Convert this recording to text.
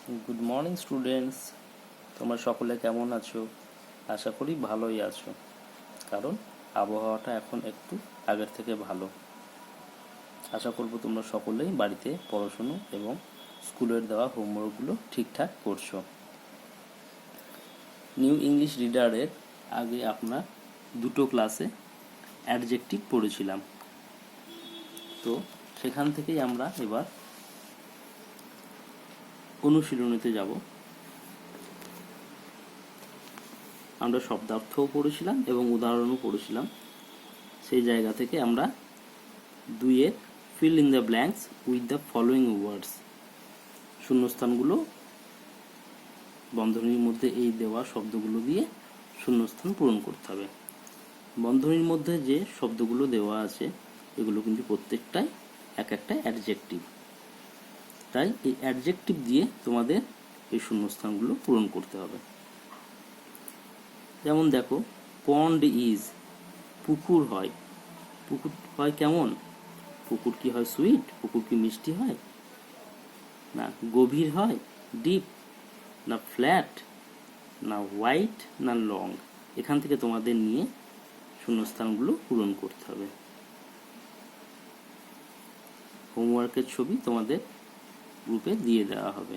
Good morning students, তোমরা সকলে কেমন আছো? আশা করি ভালোই আছো, কারণ আবহাওয়াটা এখন একটু আগের থেকে ভালো। আশা করব তোমরা সকলেই বাড়িতে পড়াশুনো এবং স্কুলের দেওয়া হোমওয়ার্কগুলো ঠিকঠাক করছো। নিউ ইংলিশ রিডারের আগে আপনার দুটো ক্লাসে অ্যাডজেক্টিভ পড়েছিলাম, তো সেখান থেকেই আমরা এবার অনুশীলনীতে যাব। আমরা শব্দার্থও পড়েছিলাম এবং উদাহরণও পড়েছিলাম। সেই জায়গা থেকে আমরা দুইয়ের fill in the blanks with the following words, শূন্যস্থানগুলো বন্ধনীর মধ্যে এই দেওয়া শব্দগুলো দিয়ে শূন্যস্থান পূরণ করতে হবে। বন্ধনীর মধ্যে যে শব্দগুলো দেওয়া আছে এগুলো কিন্তু প্রত্যেকটাই এক একটা অ্যাডজেক্টিভ, তাই এই অ্যাডজেক্টিভ দিয়ে তোমাদের এই শূন্যস্থানগুলো পূরণ করতে হবে। যেমন দেখো, পন্ড ইজ, পুকুর হয়। পুকুর হয় কেমন? পুকুর কি হয় সুইট? পুকুর কি মিষ্টি হয়? না। গভীর হয় ডিপ, না ফ্ল্যাট, না হোয়াইট, না লং? এখান থেকে তোমাদের নিয়ে শূন্যস্থানগুলো পূরণ করতে হবে। হোমওয়ার্কের ছবি তোমাদের গ্রুপে দিয়ে দেওয়া হবে।